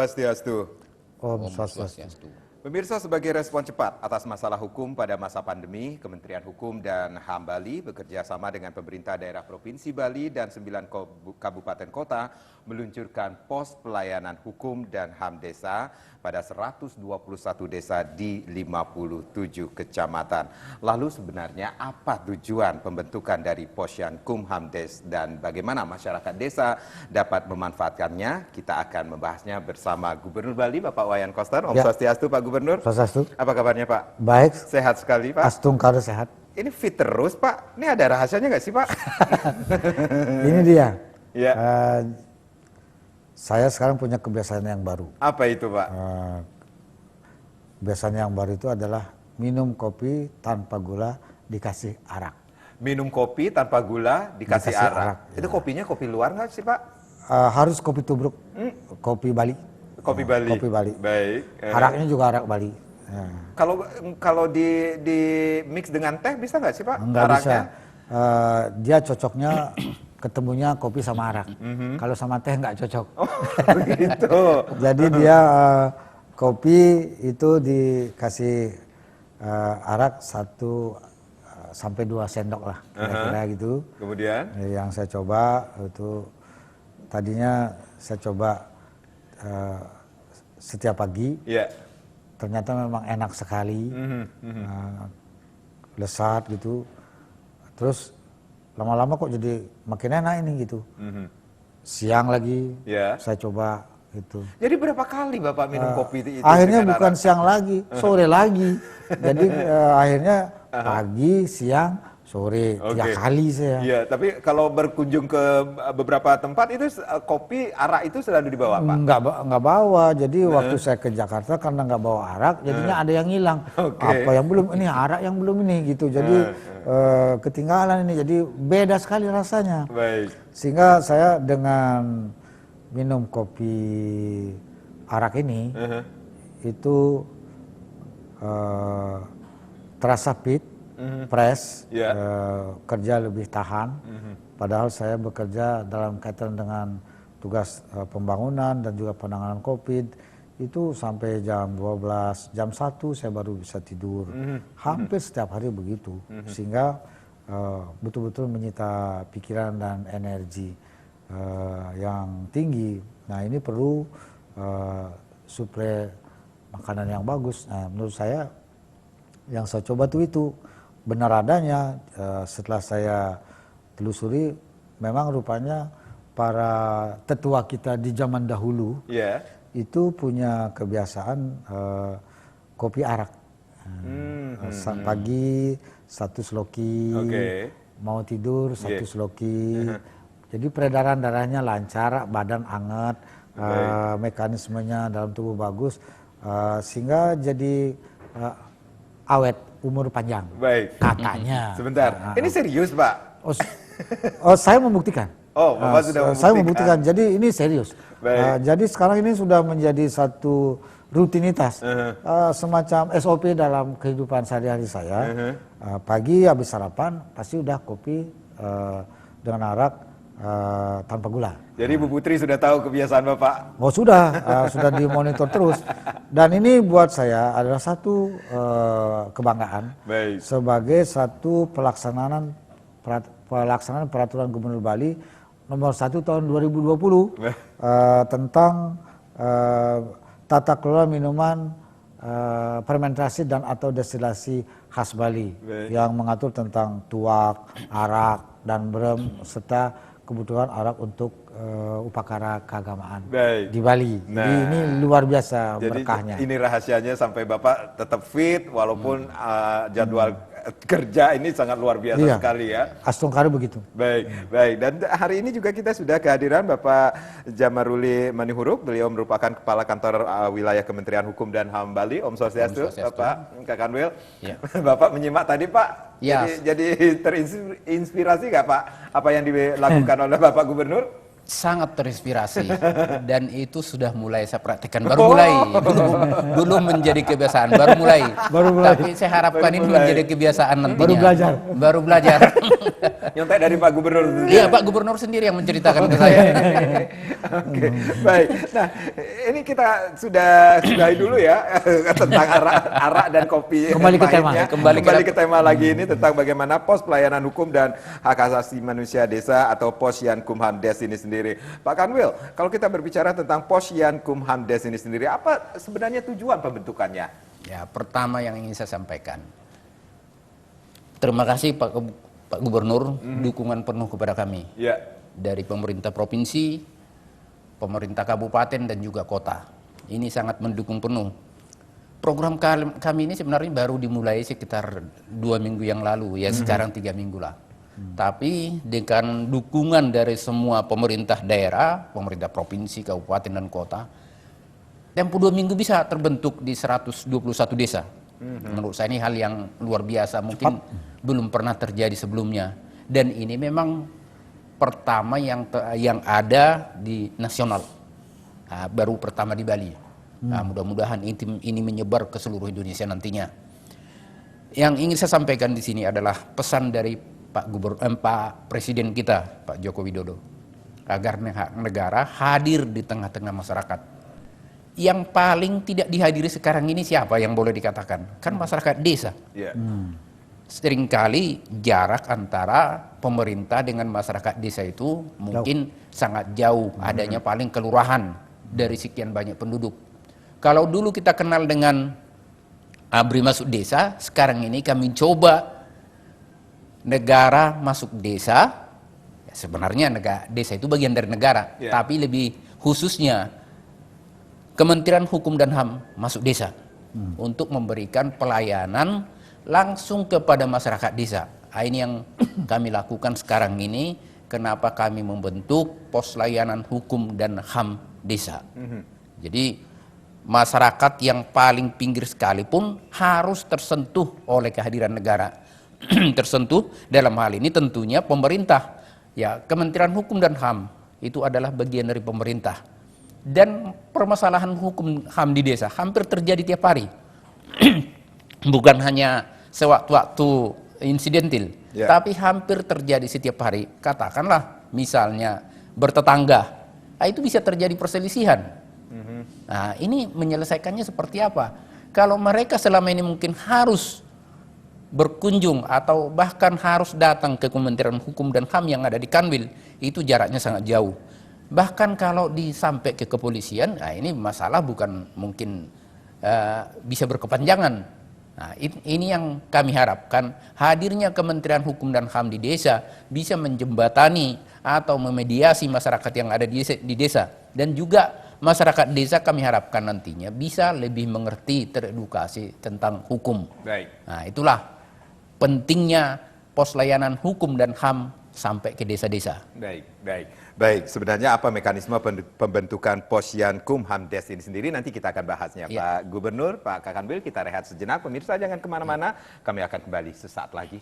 Swastiastu. Om Swastiastu. Pemirsa, sebagai respon cepat atas masalah hukum pada masa pandemi, Kementerian Hukum dan HAM Bali bekerja sama dengan pemerintah daerah Provinsi Bali dan 9 kabupaten kota meluncurkan pos pelayanan hukum dan HAM desa pada 121 desa di 57 kecamatan. Lalu sebenarnya apa tujuan pembentukan dari Posyan Kumhamdes dan bagaimana masyarakat desa dapat memanfaatkannya? Kita akan membahasnya bersama Gubernur Bali, Bapak Wayan Koster. Om Swastiastu, Pak Gubernur. Swastiastu. Apa kabarnya, Pak? Baik. Sehat sekali, Pak. Astungkar sehat. Ini fit terus, Pak. Ini ada rahasianya nggak sih, Pak? Ini dia. Ya. Saya sekarang punya kebiasaan yang baru. Apa itu, Pak? Kebiasaan yang baru itu adalah minum kopi tanpa gula dikasih arak. Minum kopi tanpa gula dikasih arak. Ya. Itu kopinya kopi luar nggak sih, Pak? Harus kopi tubruk, kopi Bali. Kopi Bali. Kopi Bali. Baik. Araknya juga arak Bali. Ya. Kalau di mix dengan teh bisa nggak sih, Pak? Enggak araknya? bisa. Dia cocoknya ketemunya kopi sama arak. Kalau sama teh nggak cocok. Oh, begitu. Jadi dia kopi itu dikasih arak 1 sampai 2 sendok lah, kira-kira gitu. Kemudian? Yang saya coba itu tadinya saya coba setiap pagi. Iya. Ternyata memang enak sekali, lesat gitu. Terus lama-lama kok jadi makin enak ini gitu. Siang lagi saya coba gitu. Jadi berapa kali Bapak minum kopi itu? Akhirnya bukan siang lagi, sore lagi. Jadi akhirnya pagi, siang, sore, 3 kali saya. Iya, tapi kalau berkunjung ke beberapa tempat itu kopi arak itu selalu dibawa, Pak? Enggak bawa. Jadi waktu saya ke Jakarta karena nggak bawa arak, jadinya ada yang hilang. Apa yang belum ini, arak yang belum ini gitu. Jadi ketinggalan ini. Jadi beda sekali rasanya. Baik. Sehingga saya dengan minum kopi arak ini itu terasa fit, fresh, kerja lebih tahan. Padahal saya bekerja dalam kaitan dengan tugas pembangunan dan juga penanganan COVID itu sampai jam 12, jam 1 saya baru bisa tidur. Hampir setiap hari begitu, sehingga betul-betul menyita pikiran dan energi yang tinggi. Nah, ini perlu suplai makanan yang bagus. Nah, menurut saya yang saya coba tuh itu benar adanya. Setelah saya telusuri, memang rupanya para tetua kita di zaman dahulu itu punya kebiasaan kopi arak. Pagi 1 sloki, mau tidur 1 sloki. Jadi peredaran darahnya lancar, badan hangat, mekanismenya dalam tubuh bagus, sehingga jadi awet, umur panjang. Baik. Katanya. Sebentar, ini serius, Pak? Saya membuktikan. Oh, Bapak sudah membuktikan. Saya membuktikan, jadi ini serius. Jadi sekarang ini sudah menjadi satu rutinitas, semacam SOP dalam kehidupan sehari-hari saya. Pagi habis sarapan, pasti udah kopi dengan arak tanpa gula. Jadi Bu Putri sudah tahu kebiasaan Bapak? Oh sudah dimonitor terus. Dan ini buat saya adalah satu kebanggaan. Baik. Sebagai satu pelaksanaan peraturan Gubernur Bali nomor 1 tahun 2020 tentang tata kelola minuman fermentasi dan atau destilasi khas Bali. Yang mengatur tentang tuak, arak, dan brem serta kebutuhan arak untuk upacara keagamaan di Bali. Nah, jadi ini luar biasa berkahnya. Ini rahasianya sampai Bapak tetap fit walaupun jadwal kerja ini sangat luar biasa sekali ya. Astungkar begitu. Baik. Dan hari ini juga kita sudah kehadiran Bapak Jamaruli Manihuruk. Beliau merupakan Kepala Kantor Wilayah Kementerian Hukum dan HAM Bali. Om Swastiastu, Bapak Kakanwil. Bapak menyimak tadi, Pak. Jadi terinspirasi nggak, Pak, apa yang dilakukan oleh Bapak Gubernur? sangat terinspirasi dan itu sudah mulai saya praktekkan, baru mulai, belum menjadi kebiasaan, baru mulai. Tapi saya harapkan ini menjadi kebiasaan nantinya. Baru belajar. Nyontek dari Pak Gubernur. Iya, Pak Gubernur sendiri yang menceritakan ke saya. Oke, baik. Nah, ini kita sudahi dulu ya tentang arak dan kopi. Kembali ke tema. Kembali ke tema lagi ini tentang bagaimana pos pelayanan hukum dan hak asasi manusia desa atau Posyankumhamdes ini sendiri. Pak Kanwil, kalau kita berbicara tentang Posyankumhamdes ini sendiri, apa sebenarnya tujuan pembentukannya? Ya, pertama yang ingin saya sampaikan, terima kasih Pak Gubernur, dukungan penuh kepada kami. Ya. Dari pemerintah provinsi, pemerintah kabupaten dan juga kota. Ini sangat mendukung penuh. Program kami ini sebenarnya baru dimulai sekitar 2 minggu yang lalu, ya sekarang 3 minggu lah. Tapi dengan dukungan dari semua pemerintah daerah, pemerintah provinsi, kabupaten dan kota, tempo 2 minggu bisa terbentuk di 121 desa. Menurut saya ini hal yang luar biasa, mungkin belum pernah terjadi sebelumnya. Dan ini memang pertama yang ada di nasional, baru pertama di Bali. Nah, mudah-mudahan ini menyebar ke seluruh Indonesia nantinya. Yang ingin saya sampaikan di sini adalah pesan dari Pak Presiden kita, Pak Joko Widodo, agar negara hadir di tengah-tengah masyarakat. Yang paling tidak dihadiri sekarang ini siapa yang boleh dikatakan? Kan masyarakat desa. Seringkali jarak antara pemerintah dengan masyarakat desa itu mungkin sangat jauh. Adanya paling kelurahan dari sekian banyak penduduk. Kalau dulu kita kenal dengan ABRI masuk desa, sekarang ini kami coba negara masuk desa. Ya, sebenarnya desa itu bagian dari negara, tapi lebih khususnya Kementerian Hukum dan HAM masuk desa untuk memberikan pelayanan langsung kepada masyarakat desa. Ini yang kami lakukan sekarang ini. Kenapa kami membentuk pos layanan hukum dan HAM desa. Jadi masyarakat yang paling pinggir sekalipun harus tersentuh oleh kehadiran negara. Tersentuh dalam hal ini tentunya pemerintah. Ya, Kementerian Hukum dan HAM itu adalah bagian dari pemerintah. Dan permasalahan hukum HAM di desa hampir terjadi tiap hari. Bukan hanya sewaktu-waktu insidentil, tapi hampir terjadi setiap hari. Katakanlah misalnya bertetangga, itu bisa terjadi perselisihan. Nah, ini menyelesaikannya seperti apa? Kalau mereka selama ini mungkin harus berkunjung atau bahkan harus datang ke Kementerian Hukum dan HAM yang ada di Kanwil, itu jaraknya sangat jauh. Bahkan kalau sampai ke kepolisian, ini masalah bukan mungkin bisa berkepanjangan. Nah, ini yang kami harapkan, hadirnya Kementerian Hukum dan HAM di desa bisa menjembatani atau memediasi masyarakat yang ada di desa. Dan juga masyarakat desa kami harapkan nantinya bisa lebih mengerti, teredukasi tentang hukum. Nah, itulah pentingnya pos layanan hukum dan HAM sampai ke desa-desa. Baik. Sebenarnya apa mekanisme pembentukan Posyankumhamdes ini sendiri nanti kita akan bahasnya. Pak Gubernur, Pak Kakanwil, kita rehat sejenak. Pemirsa jangan kemana-mana, kami akan kembali sesaat lagi.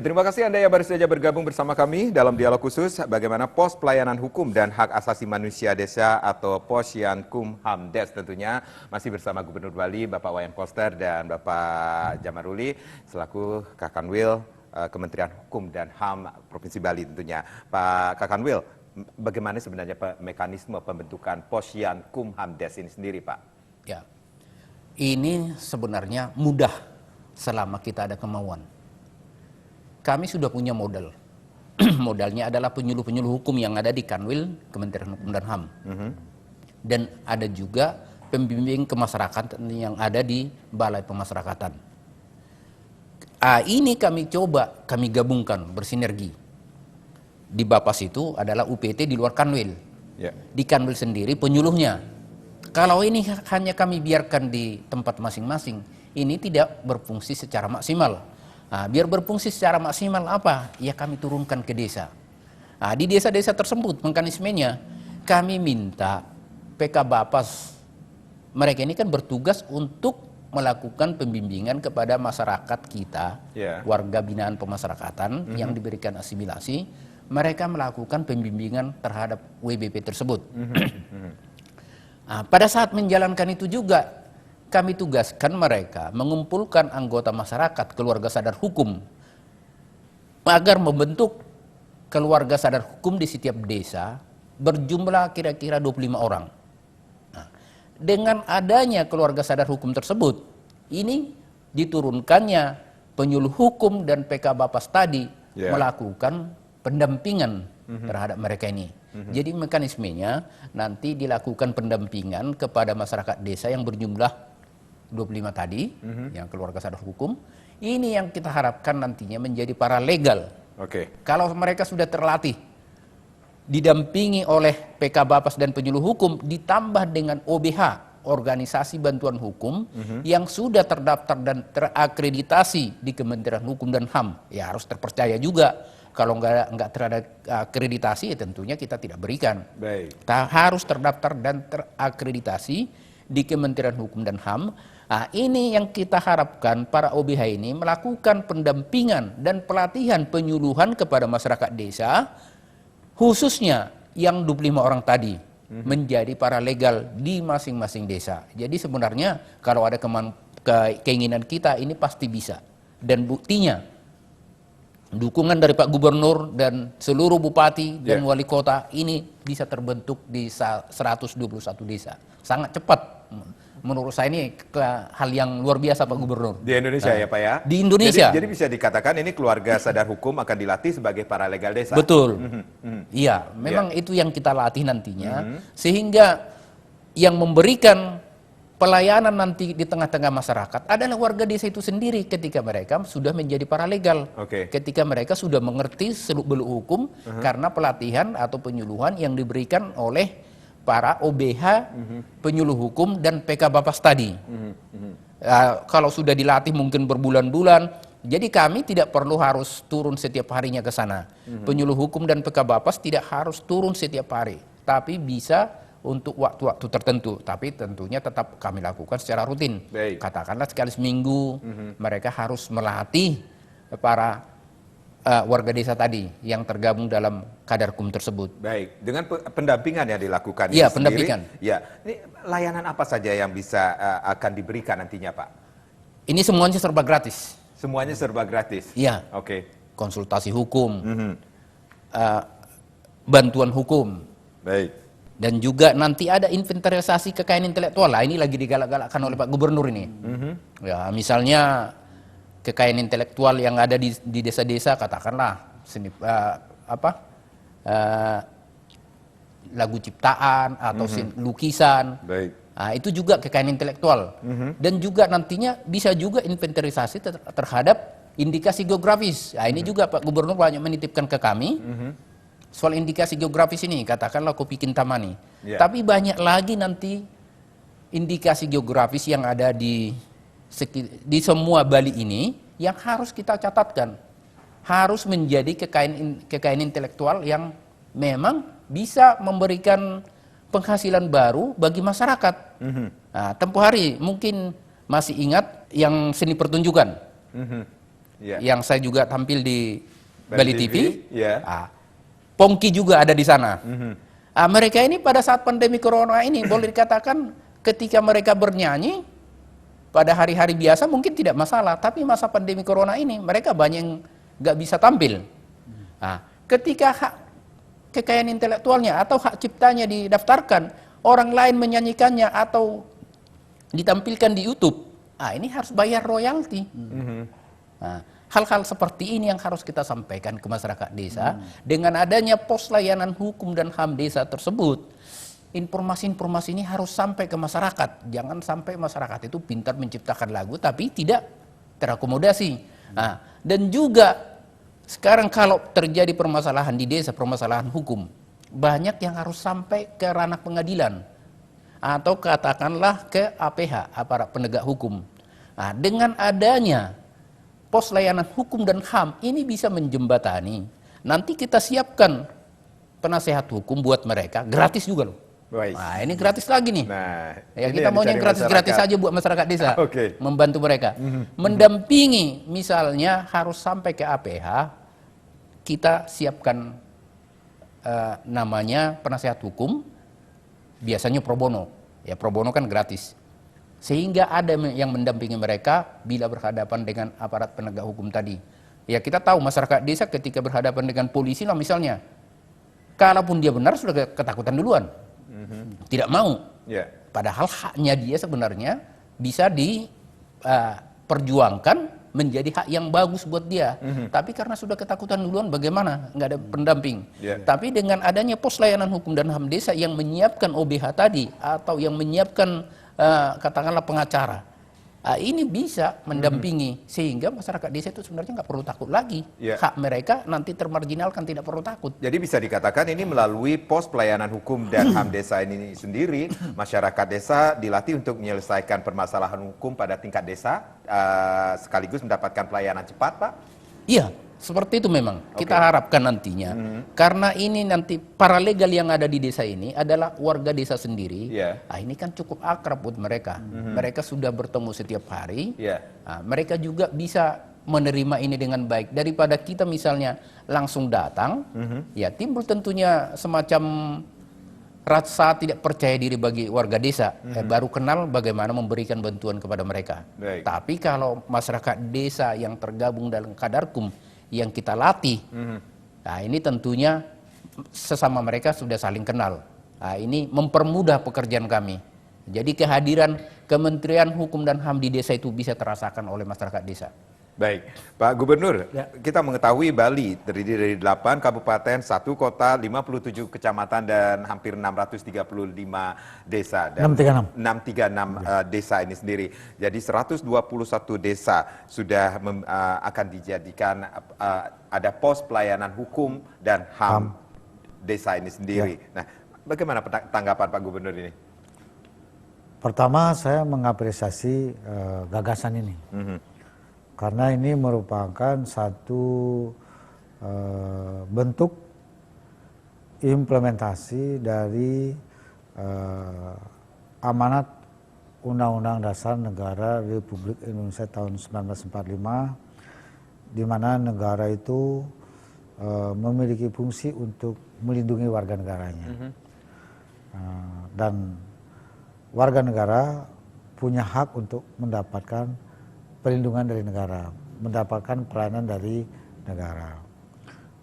Terima kasih Anda yang baru saja bergabung bersama kami dalam dialog khusus bagaimana pos pelayanan hukum dan hak asasi manusia desa atau Posyankumhamdes tentunya masih bersama Gubernur Bali Bapak Wayan Koster dan Bapak Jamaruli selaku Kakanwil Kementerian Hukum dan HAM Provinsi Bali tentunya. Pak Kakanwil, bagaimana sebenarnya mekanisme pembentukan Posyankumhamdes ini sendiri, Pak? Ya, ini sebenarnya mudah selama kita ada kemauan. Kami sudah punya modal. Modalnya adalah penyuluh-penyuluh hukum yang ada di Kanwil, Kementerian Hukum dan HAM. Dan ada juga pembimbing kemasyarakatan yang ada di Balai Pemasyarakatan. Ini kami gabungkan, bersinergi. Di Bapas itu adalah UPT di luar Kanwil. Di Kanwil sendiri penyuluhnya. Kalau ini hanya kami biarkan di tempat masing-masing, ini tidak berfungsi secara maksimal. Nah, biar berfungsi secara maksimal apa? Ya kami turunkan ke desa. Nah, di desa-desa tersebut mekanismenya kami minta PK Bapas, mereka ini kan bertugas untuk melakukan pembimbingan kepada masyarakat kita, warga binaan pemasyarakatan yang diberikan asimilasi, mereka melakukan pembimbingan terhadap WBP tersebut. Nah, pada saat menjalankan itu juga kami tugaskan mereka mengumpulkan anggota masyarakat keluarga sadar hukum agar membentuk keluarga sadar hukum di setiap desa berjumlah kira-kira 25 orang. Nah, dengan adanya keluarga sadar hukum tersebut, ini diturunkannya penyuluh hukum dan PK Bapas tadi melakukan pendampingan terhadap mereka ini. Jadi mekanismenya nanti dilakukan pendampingan kepada masyarakat desa yang berjumlah 25 tadi, yang keluarga sadar hukum. Ini yang kita harapkan nantinya menjadi paralegal. Kalau mereka sudah terlatih, didampingi oleh PK Bapas dan penyuluh hukum, ditambah dengan OBH, organisasi bantuan hukum, yang sudah terdaftar dan terakreditasi di Kementerian Hukum dan HAM, ya harus terpercaya juga. Kalau nggak terakreditasi, ya tentunya kita tidak berikan. Harus terdaftar dan terakreditasi di Kementerian Hukum dan HAM. Nah, ini yang kita harapkan para OBH ini melakukan pendampingan dan pelatihan penyuluhan kepada masyarakat desa, khususnya yang 25 orang tadi, menjadi paralegal di masing-masing desa. Jadi sebenarnya kalau ada keinginan kita, ini pasti bisa. Dan buktinya, dukungan dari Pak Gubernur dan seluruh bupati dan wali kota ini bisa terbentuk di 121 desa. Sangat cepat. Menurut saya ini hal yang luar biasa Pak Gubernur. Di Indonesia ya Pak ya? Di Indonesia. Jadi bisa dikatakan ini keluarga sadar hukum akan dilatih sebagai paralegal desa? Betul. Iya, memang itu yang kita latih nantinya. Sehingga yang memberikan pelayanan nanti di tengah-tengah masyarakat adalah warga desa itu sendiri ketika mereka sudah menjadi paralegal. Ketika mereka sudah mengerti seluk-beluk hukum karena pelatihan atau penyuluhan yang diberikan oleh para OBH, penyuluh hukum dan PK Bapas tadi. Kalau sudah dilatih mungkin berbulan-bulan, jadi kami tidak perlu harus turun setiap harinya ke sana. Penyuluh hukum dan PK Bapas tidak harus turun setiap hari, tapi bisa untuk waktu-waktu tertentu, tapi tentunya tetap kami lakukan secara rutin. Katakanlah sekali seminggu mereka harus melatih para warga desa tadi yang tergabung dalam kadar hukum tersebut. Baik, dengan pendampingan yang dilakukan ini pendampingan. Ya, ini layanan apa saja yang bisa akan diberikan nantinya Pak? Ini semuanya serba gratis. Semuanya serba gratis? Iya. Konsultasi hukum, bantuan hukum. Baik. Dan juga nanti ada inventarisasi kekayaan intelektual. Lah, ini lagi digalak-galakkan oleh Pak Gubernur ini. Ya, misalnya kekayaan intelektual yang ada di desa-desa, katakanlah lagu ciptaan atau lukisan. Nah, itu juga kekayaan intelektual. Dan juga nantinya bisa juga inventarisasi terhadap indikasi geografis. Nah, ini juga Pak Gubernur banyak menitipkan ke kami. Soal indikasi geografis ini, katakanlah Kopi Kintamani. Tapi banyak lagi nanti indikasi geografis yang ada di semua Bali ini yang harus kita catatkan. Harus menjadi kekayaan intelektual yang memang bisa memberikan penghasilan baru bagi masyarakat. Nah, tempoh hari mungkin masih ingat yang seni pertunjukan. Yang saya juga tampil di Bali TV. Pongki juga ada di sana. Mereka ini pada saat pandemi corona ini boleh dikatakan ketika mereka bernyanyi pada hari-hari biasa mungkin tidak masalah, tapi masa pandemi corona ini mereka banyak yang nggak bisa tampil. Ketika hak kekayaan intelektualnya atau hak ciptanya didaftarkan, orang lain menyanyikannya atau ditampilkan di YouTube, ini harus bayar royalti. Hal-hal seperti ini yang harus kita sampaikan ke masyarakat desa. Dengan adanya pos layanan hukum dan HAM desa tersebut, informasi-informasi ini harus sampai ke masyarakat. Jangan sampai masyarakat itu pintar menciptakan lagu tapi tidak terakomodasi. Dan juga sekarang kalau terjadi permasalahan di desa, permasalahan hukum, banyak yang harus sampai ke ranah pengadilan atau katakanlah ke APH, aparat penegak hukum. Dengan adanya pos layanan hukum dan HAM ini bisa menjembatani. Nanti kita siapkan penasehat hukum buat mereka, gratis juga loh. Baik. Nah, ini gratis lagi nih. Nah, ya ini kita yang maunya dicari gratis-gratis masyarakat. aja buat masyarakat desa. Oke. Membantu mereka. Mendampingi, misalnya harus sampai ke APH, kita siapkan namanya penasehat hukum, biasanya pro bono. Ya pro bono kan gratis. Sehingga ada yang mendampingi mereka bila berhadapan dengan aparat penegak hukum tadi. Ya kita tahu masyarakat desa ketika berhadapan dengan polisi lah misalnya, kalaupun dia benar sudah ketakutan duluan. Tidak mau. Yeah. Padahal haknya dia sebenarnya bisa diperjuangkan menjadi hak yang bagus buat dia. Tapi karena sudah ketakutan duluan, bagaimana? Nggak ada pendamping. Yeah. Tapi dengan adanya pos layanan hukum dan HAM desa yang menyiapkan OBH tadi, atau yang menyiapkan katakanlah pengacara, ini bisa mendampingi sehingga masyarakat desa itu sebenarnya nggak perlu takut lagi. Yeah. Hak mereka nanti termarginalkan, tidak perlu takut. Jadi bisa dikatakan ini melalui pos pelayanan hukum dan HAM desa ini sendiri, masyarakat desa dilatih untuk menyelesaikan permasalahan hukum pada tingkat desa, sekaligus mendapatkan pelayanan cepat, Pak? Iya, seperti itu memang. Kita harapkan nantinya, karena ini nanti paralegal yang ada di desa ini adalah warga desa sendiri. Yeah. Nah, ini kan cukup akrab buat mereka. Mereka sudah bertemu setiap hari. Yeah. Nah, mereka juga bisa menerima ini dengan baik daripada kita misalnya langsung datang. Ya timbul tentunya semacam rasa tidak percaya diri bagi warga desa. Baru kenal bagaimana memberikan bantuan kepada mereka. Baik. Tapi kalau masyarakat desa yang tergabung dalam Kadarkum yang kita latih, nah ini tentunya sesama mereka sudah saling kenal. Nah, ini mempermudah pekerjaan kami. Jadi kehadiran Kementerian Hukum dan HAM di desa itu bisa terasakan oleh masyarakat desa. Baik, Pak Gubernur, kita mengetahui Bali terdiri dari 8 kabupaten, 1 kota, 57 kecamatan, dan hampir 635 desa. Dan 636 desa ini sendiri. Jadi 121 desa sudah akan dijadikan ada pos pelayanan hukum dan HAM desa ini sendiri. Nah, bagaimana tanggapan Pak Gubernur ini? Pertama, saya mengapresiasi gagasan ini. Karena ini merupakan satu bentuk implementasi dari amanat Undang-Undang Dasar Negara Republik Indonesia tahun 1945, di mana negara itu memiliki fungsi untuk melindungi warga negaranya. Dan warga negara punya hak untuk mendapatkan perlindungan dari negara, mendapatkan pelayanan dari negara.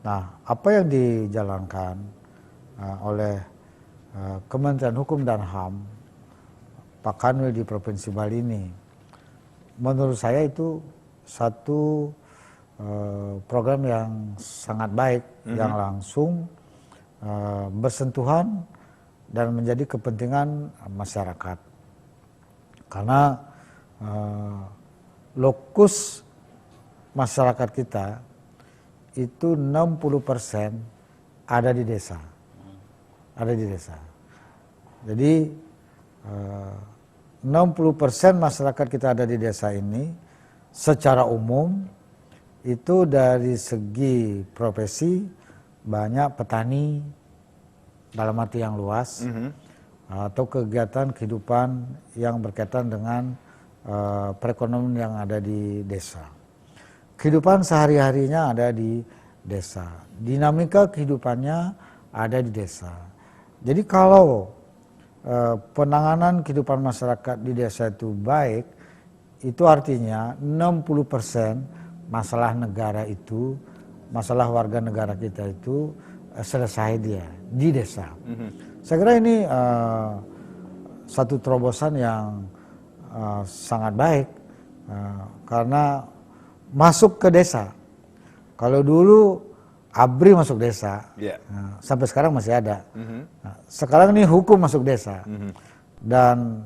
Nah, apa yang dijalankan oleh Kementerian Hukum dan HAM, Pak Kanwil di Provinsi Bali ini, menurut saya itu satu program yang sangat baik, yang langsung bersentuhan dan menjadi kepentingan masyarakat. Karena lokus masyarakat kita itu 60% ada di desa. Ada di desa. Jadi 60% masyarakat kita ada di desa ini secara umum itu dari segi profesi banyak petani dalam arti yang luas atau kegiatan kehidupan yang berkaitan dengan perekonomian yang ada di desa. Kehidupan sehari-harinya ada di desa. Dinamika kehidupannya ada di desa. Jadi kalau penanganan kehidupan masyarakat di desa itu baik, itu artinya 60% masalah negara itu, masalah warga negara kita itu selesai dia di desa. Saya kira ini satu terobosan yang sangat baik karena masuk ke desa. Kalau dulu ABRI masuk desa, sampai sekarang masih ada. Sekarang ini hukum masuk desa, dan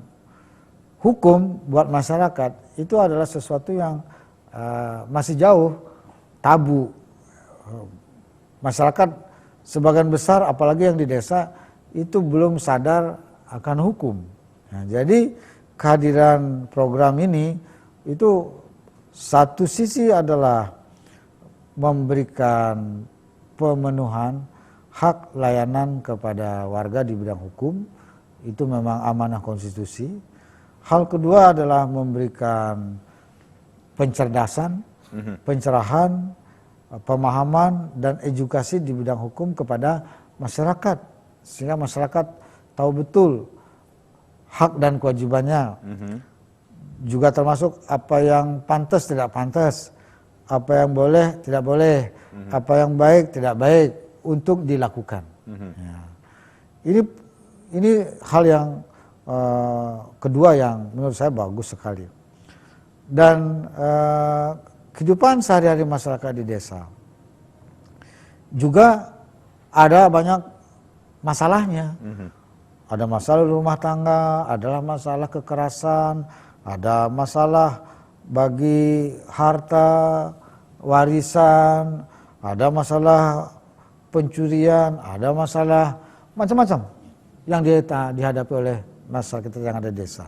hukum buat masyarakat itu adalah sesuatu yang masih jauh, tabu. Masyarakat sebagian besar, apalagi yang di desa, itu belum sadar akan hukum. Nah, jadi kehadiran program ini itu satu sisi adalah memberikan pemenuhan hak layanan kepada warga di bidang hukum, itu memang amanah konstitusi. Hal kedua adalah memberikan pencerdasan, pencerahan, pemahaman dan edukasi di bidang hukum kepada masyarakat, sehingga masyarakat tahu betul hak dan kewajibannya, juga termasuk apa yang pantas tidak pantas, apa yang boleh tidak boleh, apa yang baik tidak baik untuk dilakukan. Ya. Ini hal yang kedua yang menurut saya bagus sekali. Dan kehidupan sehari-hari masyarakat di desa juga ada banyak masalahnya. Ada masalah rumah tangga, adalah masalah kekerasan, ada masalah bagi harta, warisan, ada masalah pencurian, ada masalah macam-macam yang dihadapi oleh masyarakat yang ada di desa.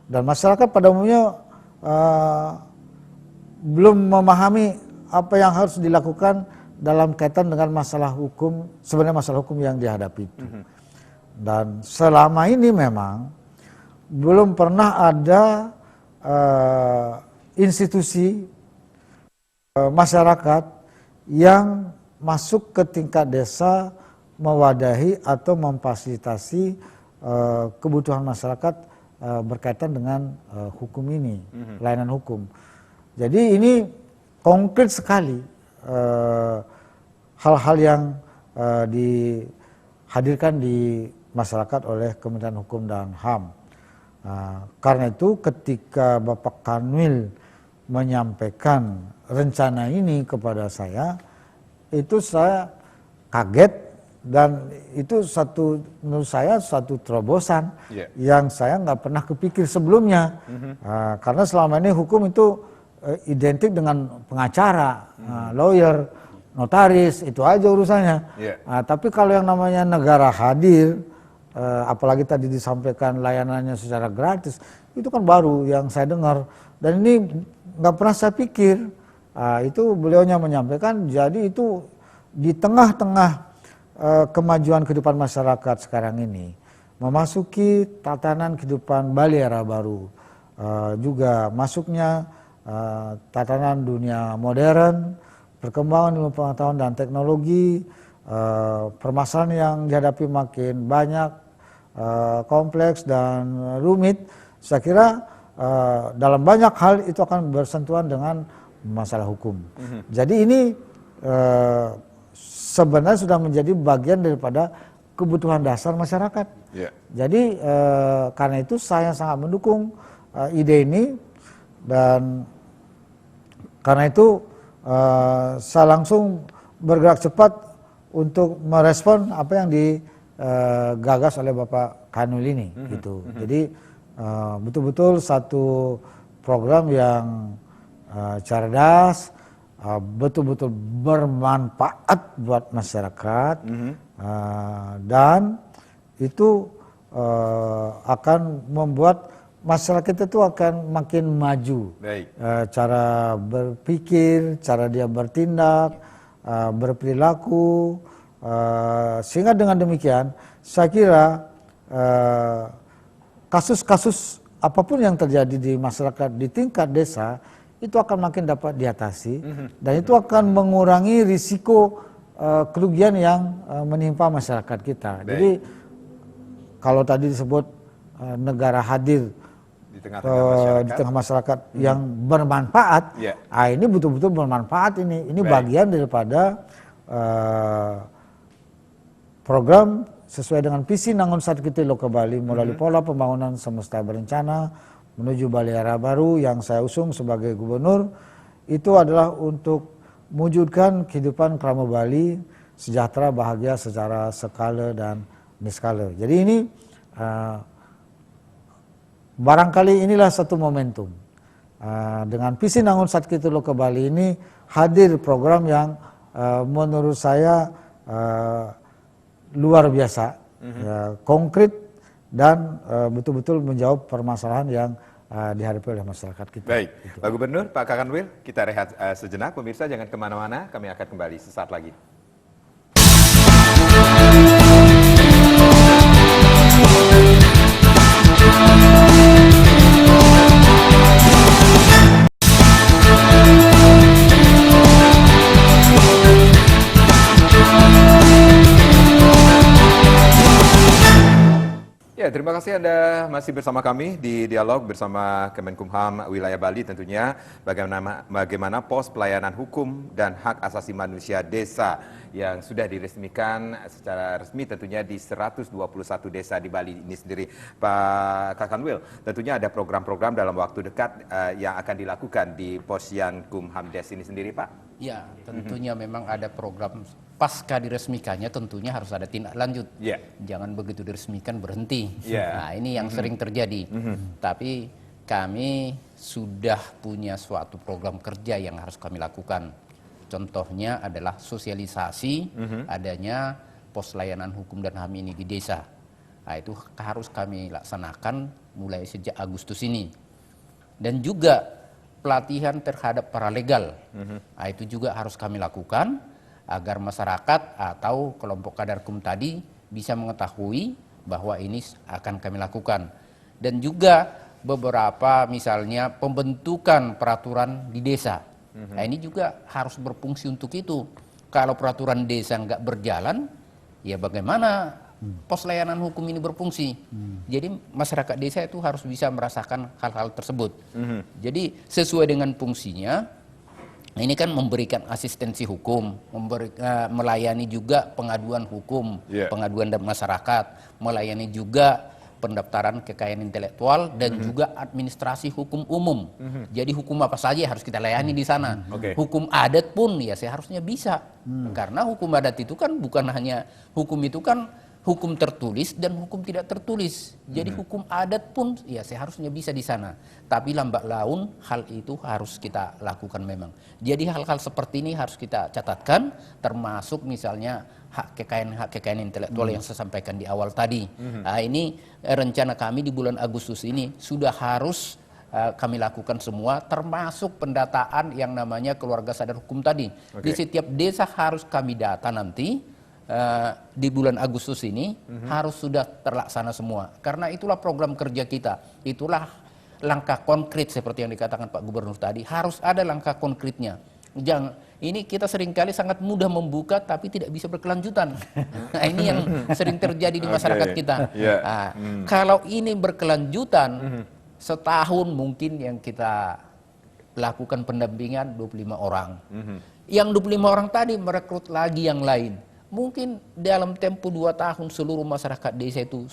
Dan masyarakat pada umumnya belum memahami apa yang harus dilakukan dalam kaitan dengan masalah hukum, sebenarnya masalah hukum yang dihadapi itu. Dan selama ini memang belum pernah ada institusi masyarakat yang masuk ke tingkat desa mewadahi atau memfasilitasi kebutuhan masyarakat berkaitan dengan hukum ini, layanan hukum. Jadi ini konkret sekali hal-hal yang dihadirkan di masyarakat oleh Kementerian Hukum dan HAM. Karena itu ketika Bapak Kanwil menyampaikan rencana ini kepada saya, itu saya kaget dan itu menurut saya satu terobosan yang saya nggak pernah kepikir sebelumnya. Karena selama ini hukum itu identik dengan pengacara, lawyer, notaris, itu aja urusannya. Tapi kalau yang namanya negara hadir, apalagi tadi disampaikan layanannya secara gratis, itu kan baru yang saya dengar. Dan ini nggak pernah saya pikir. Itu beliaunya menyampaikan, jadi itu di tengah-tengah kemajuan kehidupan masyarakat sekarang ini, memasuki tatanan kehidupan Bali era baru, juga masuknya tatanan dunia modern, perkembangan ilmu pengetahuan dan teknologi, permasalahan yang dihadapi makin banyak, kompleks dan rumit. Saya kira dalam banyak hal itu akan bersentuhan dengan masalah hukum. Jadi ini sebenarnya sudah menjadi bagian daripada kebutuhan dasar masyarakat. Jadi karena itu saya sangat mendukung ide ini, dan karena itu saya langsung bergerak cepat untuk merespon apa yang digagas oleh Bapak Kanwil ini. Gitu. Jadi betul-betul satu program yang cerdas, betul-betul bermanfaat buat masyarakat, dan itu akan membuat masyarakat itu akan makin maju. Cara berpikir, cara dia bertindak, berperilaku, sehingga dengan demikian saya kira kasus-kasus apapun yang terjadi di masyarakat di tingkat desa itu akan makin dapat diatasi, dan itu akan mengurangi risiko kerugian yang menimpa masyarakat kita. Jadi kalau tadi disebut negara hadir di tengah masyarakat yang bermanfaat, ini betul-betul bermanfaat. Ini bagian daripada program sesuai dengan visi Nangun Satkiti Loka Bali melalui pola pembangunan semesta berencana menuju Bali era baru yang saya usung sebagai gubernur. Itu adalah untuk mewujudkan kehidupan Krama Bali sejahtera, bahagia secara skala dan niskala. Jadi ini barangkali inilah satu momentum. Dengan visi Nangun Satkiti Loka Bali ini hadir program yang menurut saya luar biasa, konkret, dan betul-betul menjawab permasalahan yang dihadapi oleh masyarakat kita. Baik, Gitu. Pak Gubernur, Pak Kakanwil, kita rehat sejenak. Pemirsa jangan kemana-mana, kami akan kembali sesaat lagi. Ya, terima kasih Anda masih bersama kami di dialog bersama Kemenkumham Wilayah Bali tentunya bagaimana pos pelayanan hukum dan hak asasi manusia desa yang sudah diresmikan secara resmi tentunya di 121 desa di Bali ini sendiri. Pak Kakanwil, tentunya ada program-program dalam waktu dekat yang akan dilakukan di Posyankumham Des ini sendiri, Pak? Ya, tentunya memang ada program pasca diresmikannya tentunya harus ada tindak lanjut. Yeah. Jangan begitu diresmikan berhenti. Yeah. Nah, ini yang sering terjadi. Tapi kami sudah punya suatu program kerja yang harus kami lakukan. Contohnya adalah sosialisasi adanya pos layanan hukum dan HAM ini di desa. Nah, itu harus kami laksanakan mulai sejak Agustus ini. Dan juga pelatihan terhadap paralegal. Nah, itu juga harus kami lakukan agar masyarakat atau kelompok kadar hukum tadi bisa mengetahui bahwa ini akan kami lakukan. Dan juga beberapa misalnya pembentukan peraturan di desa. Nah, ini juga harus berfungsi untuk itu. Kalau peraturan desa nggak berjalan, ya bagaimana pos layanan hukum ini berfungsi? Jadi masyarakat desa itu harus bisa merasakan hal-hal tersebut. Jadi sesuai dengan fungsinya, ini kan memberikan asistensi hukum, melayani juga pengaduan hukum, pengaduan dari masyarakat, melayani juga pendaftaran kekayaan intelektual dan juga administrasi hukum umum. Jadi hukum apa saja harus kita layani di sana. Hukum adat pun ya seharusnya bisa. Karena hukum adat itu kan bukan hanya hukum itu kan hukum tertulis dan hukum tidak tertulis. Jadi hukum adat pun ya seharusnya bisa di sana. Tapi lambat laun hal itu harus kita lakukan memang. Jadi hal-hal seperti ini harus kita catatkan, termasuk misalnya hak kekayaan intelektual yang saya sampaikan di awal tadi. Nah, ini rencana kami di bulan Agustus ini sudah harus kami lakukan semua, termasuk pendataan yang namanya keluarga sadar hukum tadi. Di setiap desa harus kami data nanti. Di bulan Agustus ini harus sudah terlaksana semua. Karena itulah program kerja kita. Itulah langkah konkret seperti yang dikatakan Pak Gubernur tadi. Harus ada langkah konkretnya. Ini kita seringkali sangat mudah membuka tapi tidak bisa berkelanjutan. Nah, ini yang sering terjadi di masyarakat kita. Nah, kalau ini berkelanjutan, setahun mungkin yang kita lakukan pendampingan 25 orang. Yang 25 orang tadi merekrut lagi yang lain. Mungkin dalam tempo 2 tahun seluruh masyarakat desa itu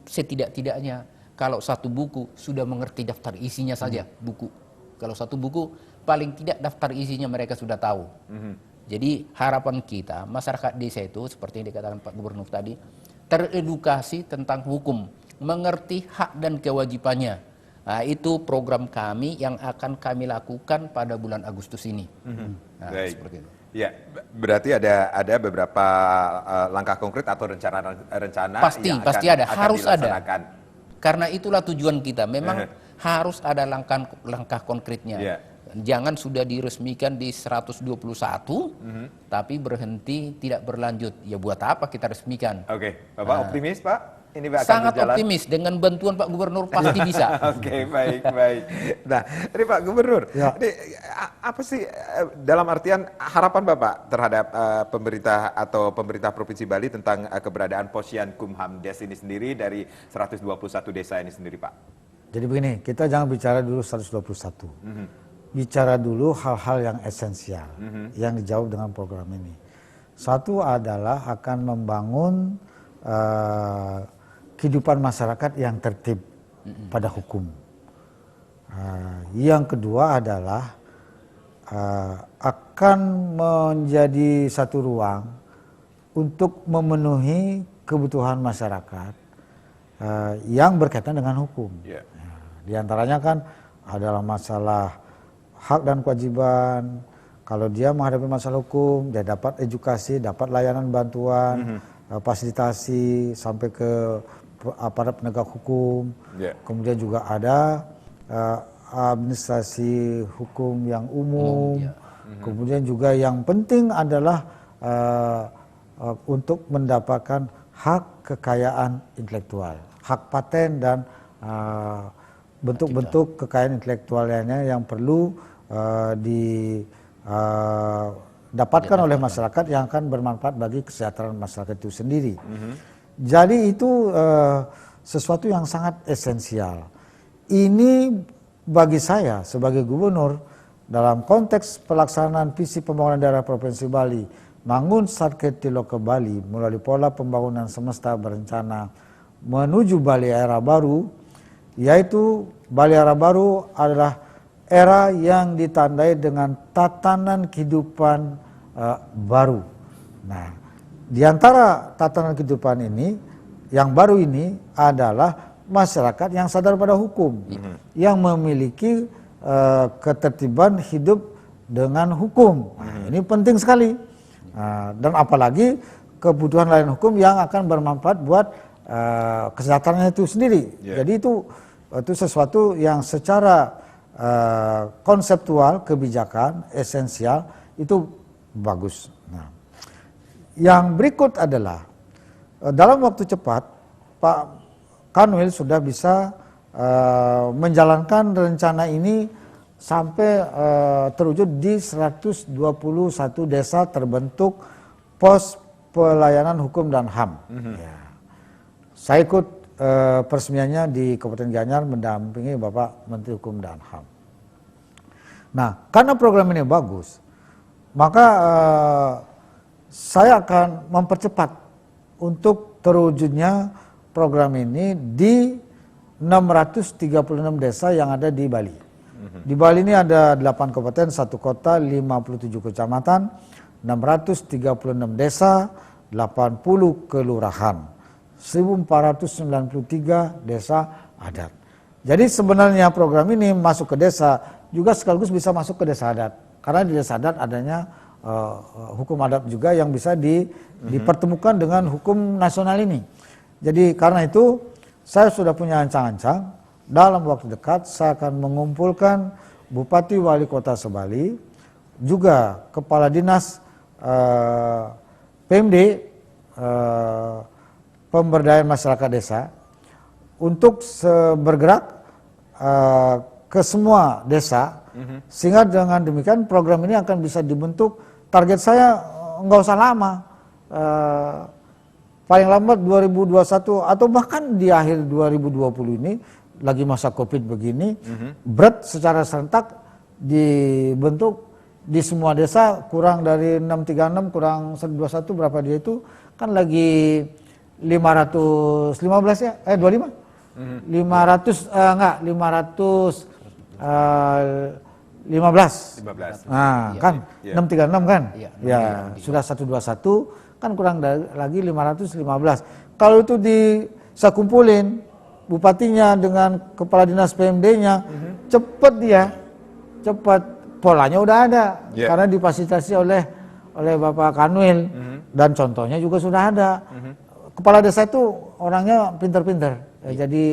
setidak-tidaknya kalau satu buku sudah mengerti daftar isinya saja buku. Kalau satu buku paling tidak daftar isinya mereka sudah tahu. Jadi harapan kita masyarakat desa itu seperti yang dikatakan Pak Gubernur tadi teredukasi tentang hukum, mengerti hak dan kewajibannya. Nah, itu program kami yang akan kami lakukan pada bulan Agustus ini. Nah, seperti itu. Ya, berarti ada beberapa langkah konkret atau rencana pasti yang pasti akan ada, harus dilaksanakan. ada. Karena itulah tujuan kita. Memang harus ada langkah konkretnya. Jangan sudah diresmikan di 121, tapi berhenti tidak berlanjut. Ya buat apa kita resmikan? Bapak optimis Pak? Ini akan sangat berjalan? Optimis, dengan bantuan Pak Gubernur pasti bisa. Baik. Nah, ini Pak Gubernur, ini apa sih dalam artian harapan Bapak terhadap pemerintah atau pemerintah Provinsi Bali tentang keberadaan Posyankumham Des ini sendiri dari 121 desa ini sendiri, Pak? Jadi begini, kita jangan bicara dulu 121. Bicara dulu hal-hal yang esensial yang dijawab dengan program ini. Satu adalah akan membangun kehidupan masyarakat yang tertib pada hukum. Yang kedua adalah akan menjadi satu ruang untuk memenuhi kebutuhan masyarakat yang berkaitan dengan hukum. Di antaranya kan adalah masalah hak dan kewajiban. Kalau dia menghadapi masalah hukum, dia dapat edukasi, dapat layanan bantuan, fasilitasi sampai ke aparat penegak hukum. Kemudian juga ada administrasi hukum yang umum, ya. kemudian juga yang penting adalah untuk mendapatkan hak kekayaan intelektual, hak paten dan bentuk-bentuk kekayaan intelektual lainnya yang perlu didapatkan oleh masyarakat yang akan bermanfaat bagi kesejahteraan masyarakat itu sendiri. Jadi itu sesuatu yang sangat esensial. Ini bagi saya sebagai gubernur dalam konteks pelaksanaan visi pembangunan daerah Provinsi Bali, Mangun Sarket Tiloke Bali melalui pola pembangunan semesta berencana menuju Bali era baru, yaitu Bali era baru adalah era yang ditandai dengan tatanan kehidupan baru. Nah, di antara tatanan kehidupan ini, yang baru ini adalah masyarakat yang sadar pada hukum, yang memiliki ketertiban hidup dengan hukum. Nah, ini penting sekali. Dan apalagi kebutuhan lain hukum yang akan bermanfaat buat kesejahteraan itu sendiri. Jadi itu sesuatu yang secara konseptual, kebijakan, esensial itu bagus. Nah, yang berikut adalah dalam waktu cepat Pak Kanwil sudah bisa menjalankan rencana ini sampai terwujud di 121 desa terbentuk pos pelayanan hukum dan HAM. Ya. Saya ikut peresmiannya di Kabupaten Gianyar mendampingi Bapak Menteri Hukum dan HAM. Nah, karena program ini bagus, maka saya akan mempercepat untuk terwujudnya program ini di 636 desa yang ada di Bali. Di Bali ini ada 8 kabupaten, 1 kota, 57 kecamatan, 636 desa, 80 kelurahan, 1493 desa adat. Jadi sebenarnya program ini masuk ke desa juga sekaligus bisa masuk ke desa adat. Karena di desa adat adanya hukum adat juga yang bisa dipertemukan dengan hukum nasional ini. Jadi karena itu saya sudah punya ancang-ancang dalam waktu dekat saya akan mengumpulkan Bupati Wali Kota Sebali, juga Kepala Dinas PMD Pemberdayaan Masyarakat Desa untuk bergerak ke semua desa, sehingga dengan demikian program ini akan bisa dibentuk. Target saya nggak usah lama, paling lambat 2021 atau bahkan di akhir 2020 ini, lagi masa COVID begini, berat secara serentak dibentuk di semua desa. Kurang dari 636 kurang 121 berapa dia itu kan lagi 515 ya, 25? 500 enggak 515. Nah, ya, kan ya. 636 kan? Ya, Sudah 121 kan kurang lagi 515. Kalau itu saya kumpulin bupatinya dengan kepala dinas PMD-nya, cepat polanya udah ada, karena difasilitasi oleh Bapak Kanwil, dan contohnya juga sudah ada. Kepala desa itu orangnya pinter-pinter, jadi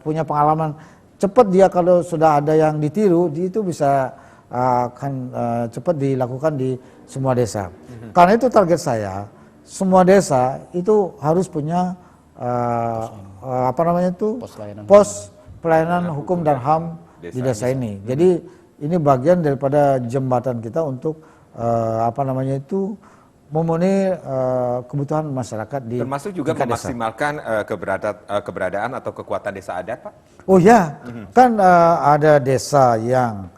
punya pengalaman. Cepat dia kalau sudah ada yang ditiru, itu bisa akan cepat dilakukan di semua desa. Karena itu target saya, semua desa itu harus punya pos pelayanan hukum dan HAM di desa ini. Jadi ini bagian daripada jembatan kita untuk memenuhi kebutuhan masyarakat di termasuk juga memaksimalkan keberadaan atau kekuatan desa adat, Pak? Oh ya, kan ada desa yang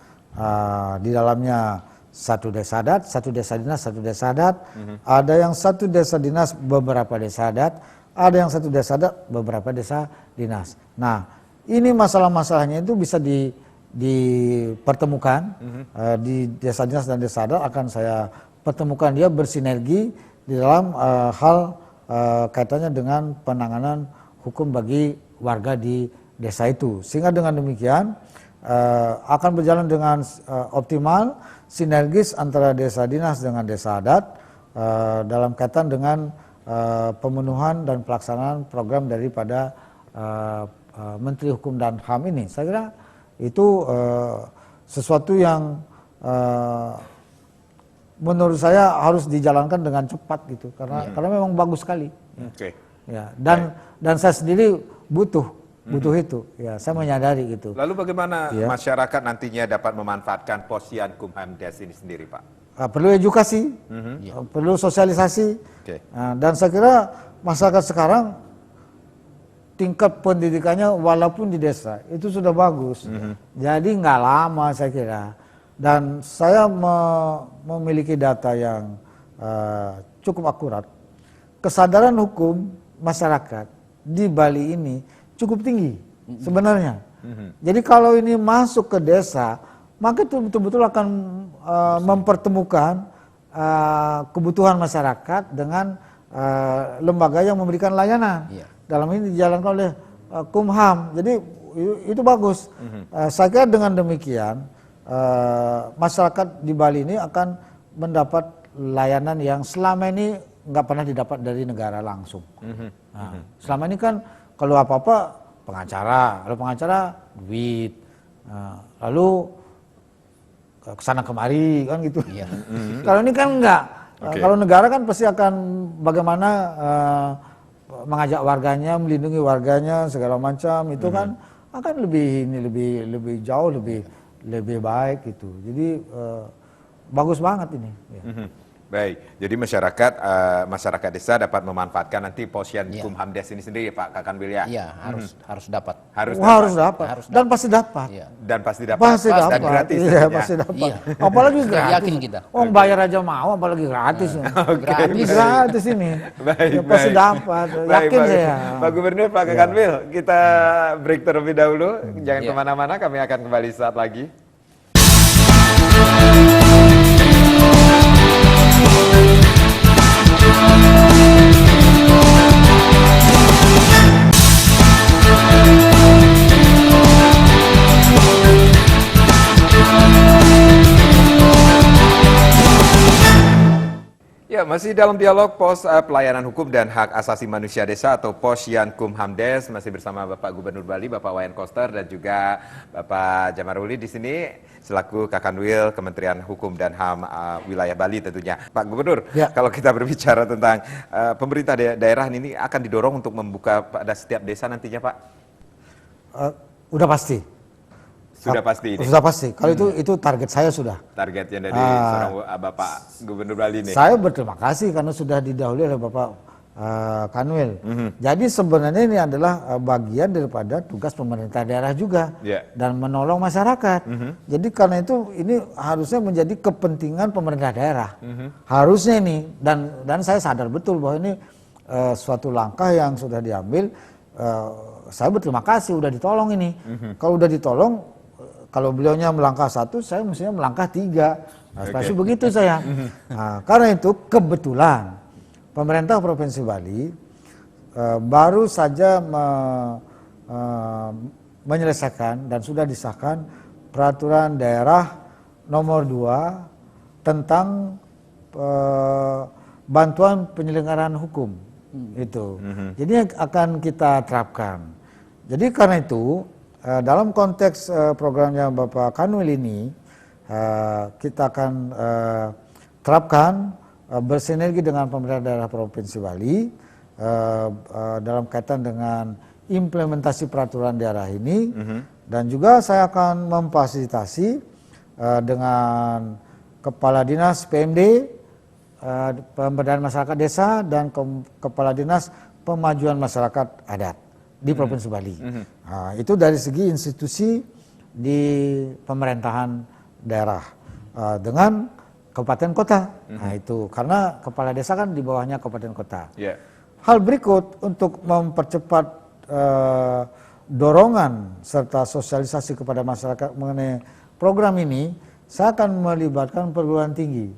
di dalamnya satu desa adat, satu desa dinas, satu desa adat. Ada yang satu desa dinas, beberapa desa adat. Ada yang satu desa adat, beberapa desa dinas. Nah, ini masalah-masalahnya itu bisa dipertemukan di desa dinas dan desa adat. Akan saya pertemukan dia bersinergi di dalam hal kaitannya dengan penanganan hukum bagi warga di desa itu. Sehingga dengan demikian akan berjalan dengan optimal, sinergis antara desa dinas dengan desa adat dalam kaitan dengan pemenuhan dan pelaksanaan program daripada Menteri Hukum dan HAM ini. Saya kira itu sesuatu yang menurut saya harus dijalankan dengan cepat gitu, karena memang bagus sekali. Ya, dan saya sendiri butuh itu, ya saya menyadari gitu. Lalu bagaimana masyarakat nantinya dapat memanfaatkan Posyankumhamdes ini sendiri, Pak? Perlu edukasi, perlu sosialisasi, dan saya kira masyarakat sekarang tingkat pendidikannya walaupun di desa itu sudah bagus, jadi nggak lama saya kira. Dan saya memiliki data yang cukup akurat, kesadaran hukum masyarakat di Bali ini cukup tinggi sebenarnya. Jadi kalau ini masuk ke desa, maka itu betul-betul akan mempertemukan kebutuhan masyarakat dengan lembaga yang memberikan layanan. Dalam ini dijalankan oleh Kumham. Jadi itu bagus. Saya kira dengan demikian masyarakat di Bali ini akan mendapat layanan yang selama ini nggak pernah didapat dari negara langsung. Selama ini kan kalau apa-apa pengacara, lalu pengacara duit, lalu kesana kemari kan gitu. Kalau ini kan enggak. Kalau negara kan pasti akan bagaimana mengajak warganya, melindungi warganya segala macam, itu kan akan lebih jauh lebih baik gitu. Jadi bagus banget ini. Baik, jadi masyarakat desa dapat memanfaatkan nanti Posyankumhamdes ini sendiri, Pak Kakanwil ya? Iya, harus dapat. Harus dapat. Dan pasti dapat. Dan pasti dapat. Pasti dapat. Dan gratis. Iya, pasti dapat. Apalagi gratis. Yakin kita. Bayar aja mau, apalagi gratis. Gratis ini. Baik, pasti dapat. Yakin saya. Pak Gubernur, Pak Kakanwil, kita break terlebih dahulu. Jangan kemana-mana, kami akan kembali saat lagi. Ya, masih dalam dialog Pos Pelayanan Hukum dan Hak Asasi Manusia Desa atau Posyankumhamdes, masih bersama Bapak Gubernur Bali, Bapak Wayan Koster, dan juga Bapak Jamaruli di sini selaku Kakanwil Kementerian Hukum dan HAM wilayah Bali tentunya. Pak Gubernur, kalau kita berbicara tentang pemerintah daerah ini akan didorong untuk membuka pada setiap desa nantinya, Pak? Udah pasti. Sudah pasti ini? Sudah pasti. Kalau itu target saya sudah. Targetnya dari seorang Bapak Gubernur Bali ini? Saya berterima kasih karena sudah didahului oleh Bapak Kanwil. Jadi sebenarnya ini adalah bagian daripada tugas pemerintah daerah juga. Dan menolong masyarakat. Jadi karena itu ini harusnya menjadi kepentingan pemerintah daerah. Harusnya ini. Dan saya sadar betul bahwa ini suatu langkah yang sudah diambil. Saya berterima kasih udah ditolong ini. Kalau udah ditolong, kalau beliaunya melangkah 1, saya mestinya melangkah 3. Pasti begitu saya. Karena itu kebetulan pemerintah Provinsi Bali baru saja menyelesaikan dan sudah disahkan peraturan daerah nomor 2 tentang bantuan penyelenggaraan hukum itu. Jadi akan kita terapkan. Jadi karena itu dalam konteks programnya Bapak Kanwil ini, kita akan terapkan bersinergi dengan pemerintah daerah Provinsi Bali dalam kaitan dengan implementasi peraturan daerah ini, dan juga saya akan memfasilitasi dengan Kepala Dinas PMD, Pemberdayaan Masyarakat Desa, dan Kepala Dinas Pemajuan Masyarakat Adat di Provinsi Bali. Itu dari segi institusi di pemerintahan daerah dengan kabupaten kota. Itu karena kepala desa kan di bawahnya kabupaten kota. Hal berikut untuk mempercepat dorongan serta sosialisasi kepada masyarakat mengenai program ini, saya akan melibatkan perguruan tinggi,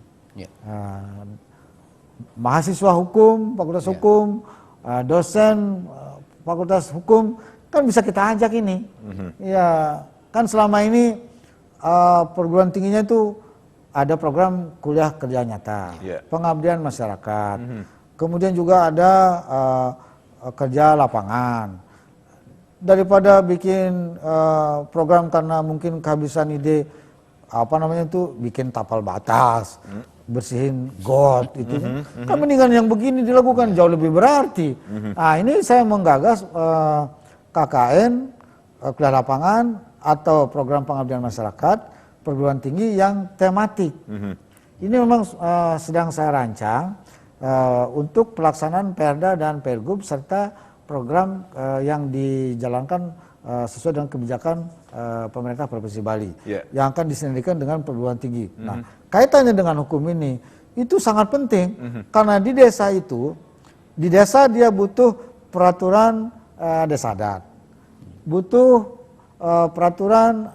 mahasiswa hukum, fakultas hukum, dosen Fakultas Hukum, kan bisa kita ajak ini. Ya, kan selama ini perguruan tingginya itu ada program kuliah kerja nyata, pengabdian masyarakat, kemudian juga ada kerja lapangan. daripada bikin program karena mungkin kehabisan ide bikin tapal batas, bersihin got itu kan mendingan yang begini dilakukan jauh lebih berarti. Nah, ini saya menggagas KKN, kuliah lapangan atau program pengabdian masyarakat perguruan tinggi yang tematik. Ini memang sedang saya rancang untuk pelaksanaan Perda dan Pergub serta program yang dijalankan sesuai dengan kebijakan pemerintah Provinsi Bali yang akan disinergikan dengan perguruan tinggi. Nah, kaitannya dengan hukum ini itu sangat penting karena di desa dia butuh peraturan desa adat, butuh peraturan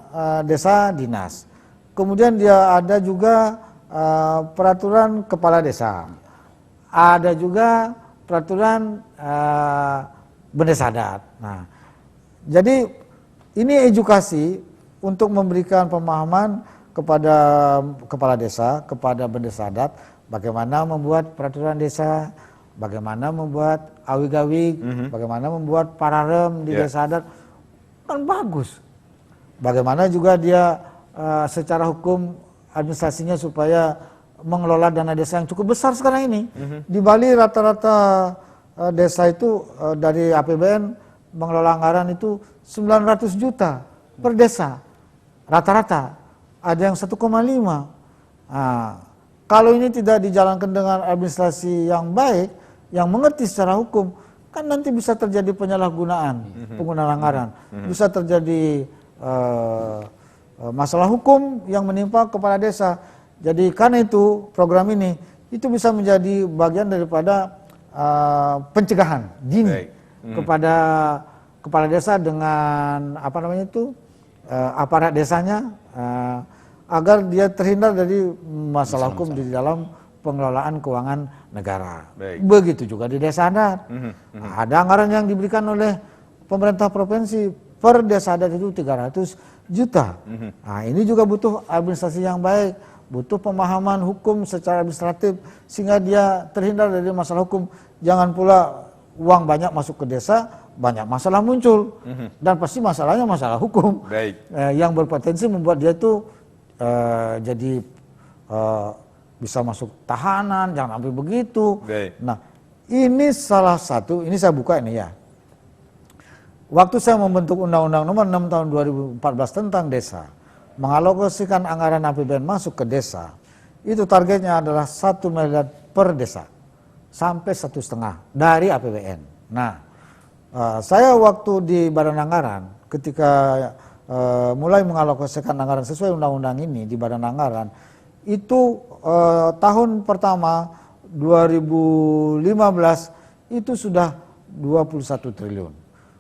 desa dinas, kemudian dia ada juga peraturan kepala desa, ada juga peraturan bendesa adat. Nah, jadi ini edukasi untuk memberikan pemahaman kepada kepala desa, kepada bendesa adat, bagaimana membuat peraturan desa, bagaimana membuat awig-awig, bagaimana membuat pararem di desa adat, kan bagus. Bagaimana juga dia secara hukum administrasinya supaya mengelola dana desa yang cukup besar sekarang ini. Di Bali rata-rata desa itu dari APBN mengelola anggaran itu 900 juta per desa rata-rata, ada yang 1,5. Nah, kalau ini tidak dijalankan dengan administrasi yang baik, yang mengerti secara hukum, kan nanti bisa terjadi penyalahgunaan penggunaan anggaran, bisa terjadi masalah hukum yang menimpa kepala desa. Jadi karena itu program ini itu bisa menjadi bagian daripada pencegahan dini kepada kepala desa dengan aparat desanya agar dia terhindar dari masalah hukum di dalam pengelolaan keuangan negara. Begitu juga di desa adat. Ada anggaran yang diberikan oleh pemerintah provinsi per desa adat itu 300 juta. Nah, ini juga butuh administrasi yang baik, butuh pemahaman hukum secara administratif sehingga dia terhindar dari masalah hukum. Jangan pula uang banyak masuk ke desa, banyak masalah muncul, dan pasti masalahnya masalah hukum yang berpotensi membuat dia itu jadi bisa masuk tahanan, jangan sampai begitu. Nah, ini salah satu, ini saya buka ini ya. Waktu saya membentuk Undang-Undang Nomor 6 Tahun 2014 tentang desa, mengalokasikan anggaran APBN masuk ke desa, itu targetnya adalah 1 miliar per desa sampai 1,5 dari APBN. Nah, saya waktu di Badan Anggaran ketika mulai mengalokasikan anggaran sesuai undang-undang ini di Badan Anggaran itu tahun pertama 2015 itu sudah 21 triliun.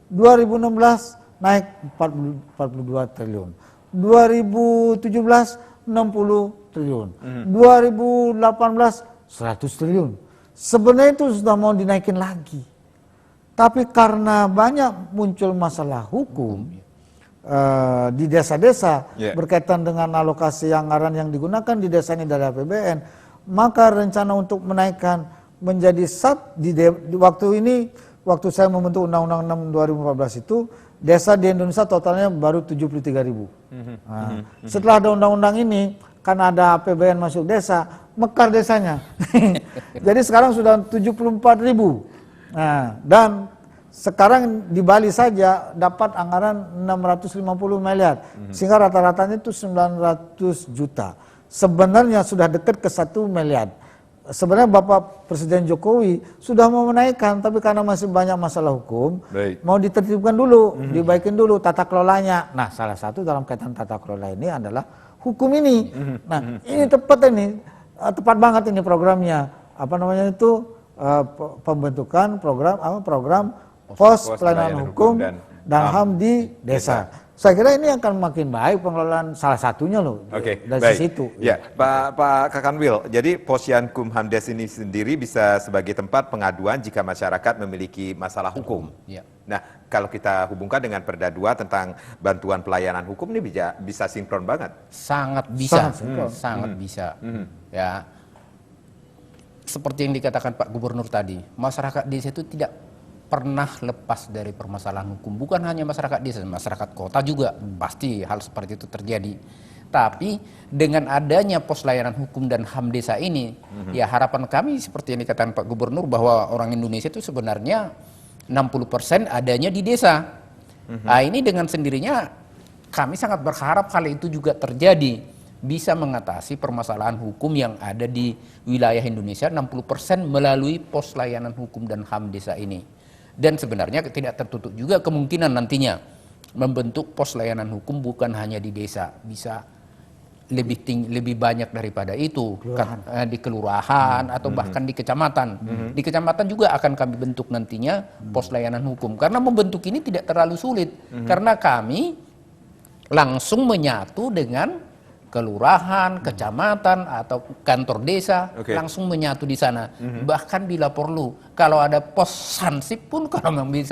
2016 naik 42 triliun. 2017 60 triliun. 2018 100 triliun. Sebenarnya itu sudah mau dinaikin lagi. Tapi karena banyak muncul masalah hukum di desa-desa berkaitan dengan alokasi anggaran yang digunakan di desa ini dari APBN, maka rencana untuk menaikkan menjadi waktu saya membentuk Undang-Undang 6 2014 itu desa di Indonesia totalnya baru 73.000. Nah, setelah ada undang-undang ini, karena ada APBN masuk desa, mekar desanya. Jadi sekarang sudah 74.000. Nah, dan sekarang di Bali saja dapat anggaran 650 miliar, sehingga rata-ratanya itu 900 juta. Sebenarnya sudah dekat ke 1 miliar. Sebenarnya Bapak Presiden Jokowi sudah mau menaikkan, tapi karena masih banyak masalah hukum, mau ditertibkan dulu, dibaikin dulu tata kelolanya. Nah, salah satu dalam kaitan tata kelola ini adalah hukum ini. Nah, ini tepat banget ini programnya. Pembentukan program pos pelayanan hukum dan HAM di desa. Saya kira ini akan makin baik pengelolaan, salah satunya loh dari situ. Ya, Pak Kakanwil, jadi Posyankumhamdes ini sendiri bisa sebagai tempat pengaduan jika masyarakat memiliki masalah hukum. Nah, kalau kita hubungkan dengan Perda 2 tentang bantuan pelayanan hukum ini bisa sinkron banget. Sangat bisa, sangat bisa. Ya, seperti yang dikatakan Pak Gubernur tadi, masyarakat desa itu tidak pernah lepas dari permasalahan hukum. Bukan hanya masyarakat desa, masyarakat kota juga pasti hal seperti itu terjadi. Tapi dengan adanya pos layanan hukum dan HAM desa ini, ya harapan kami seperti yang dikatakan Pak Gubernur bahwa orang Indonesia itu sebenarnya 60% adanya di desa. Nah, ini dengan sendirinya kami sangat berharap hal itu juga terjadi, bisa mengatasi permasalahan hukum yang ada di wilayah Indonesia 60% melalui pos layanan hukum dan HAM desa ini. Dan sebenarnya tidak tertutup juga kemungkinan nantinya membentuk pos layanan hukum bukan hanya di desa, bisa lebih banyak daripada itu di kelurahan atau bahkan di kecamatan. Di kecamatan juga akan kami bentuk nantinya pos layanan hukum, karena membentuk ini tidak terlalu sulit karena kami langsung menyatu dengan kelurahan, kecamatan atau kantor desa, langsung menyatu di sana. Bahkan bila perlu kalau ada pos sansip pun kalau memang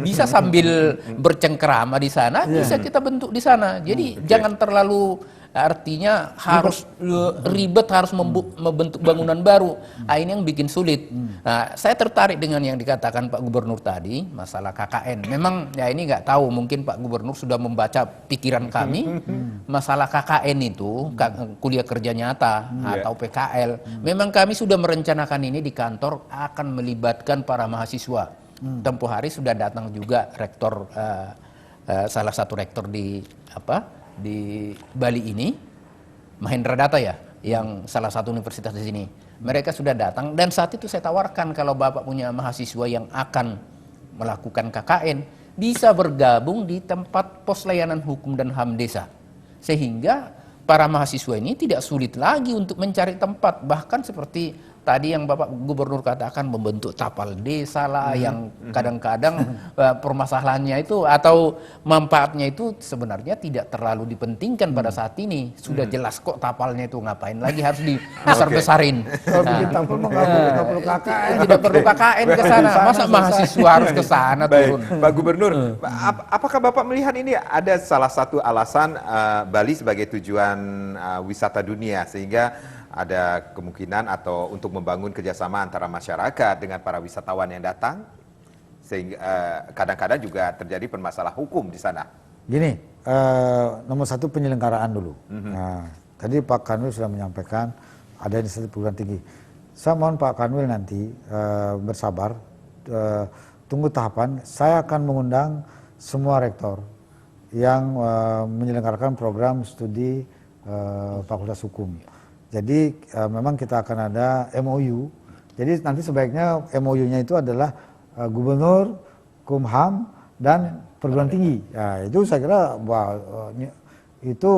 bisa sambil bercengkerama di sana, bisa kita bentuk di sana. Jadi jangan terlalu artinya harus ribet, harus membentuk bangunan baru. Nah, ini yang bikin sulit. Nah, saya tertarik dengan yang dikatakan Pak Gubernur tadi, masalah KKN. Memang ya ini nggak tahu, mungkin Pak Gubernur sudah membaca pikiran kami. Masalah KKN itu, kuliah kerja nyata atau PKL. Memang kami sudah merencanakan ini di kantor akan melibatkan para mahasiswa. Tempo hari sudah datang juga rektor, salah satu rektor di Bali ini, Mahendra Data ya, yang salah satu universitas di sini. Mereka sudah datang dan saat itu saya tawarkan kalau Bapak punya mahasiswa yang akan melakukan KKN, bisa bergabung di tempat pos layanan hukum dan HAM desa. Sehingga para mahasiswa ini tidak sulit lagi untuk mencari tempat, bahkan seperti tadi yang Bapak Gubernur katakan membentuk tapal desa lah, yang kadang-kadang permasalahannya itu atau manfaatnya itu sebenarnya tidak terlalu dipentingkan pada saat ini. Sudah jelas kok tapalnya itu, ngapain lagi harus dibesar-besarin. Kalau bikin tapal mah nggak perlu KKN. Tidak perlu KKN ke sana. Masa mahasiswa harus ke sana turun? Pak Gubernur, apakah Bapak melihat ini ada salah satu alasan Bali sebagai tujuan wisata dunia sehingga ada kemungkinan atau untuk membangun kerjasama antara masyarakat dengan para wisatawan yang datang, sehingga kadang-kadang juga terjadi permasalahan hukum di sana. Gini, nomor satu penyelenggaraan dulu. Nah, tadi Pak Kanwil sudah menyampaikan ada inisiatif perguruan tinggi. Saya mohon Pak Kanwil nanti bersabar, tunggu tahapan. Saya akan mengundang semua rektor yang menyelenggarakan program studi Fakultas Hukum. Jadi memang kita akan ada MOU. Jadi nanti sebaiknya MOU-nya itu adalah Gubernur, Kumham, dan perguruan tinggi. Ya, itu saya kira itu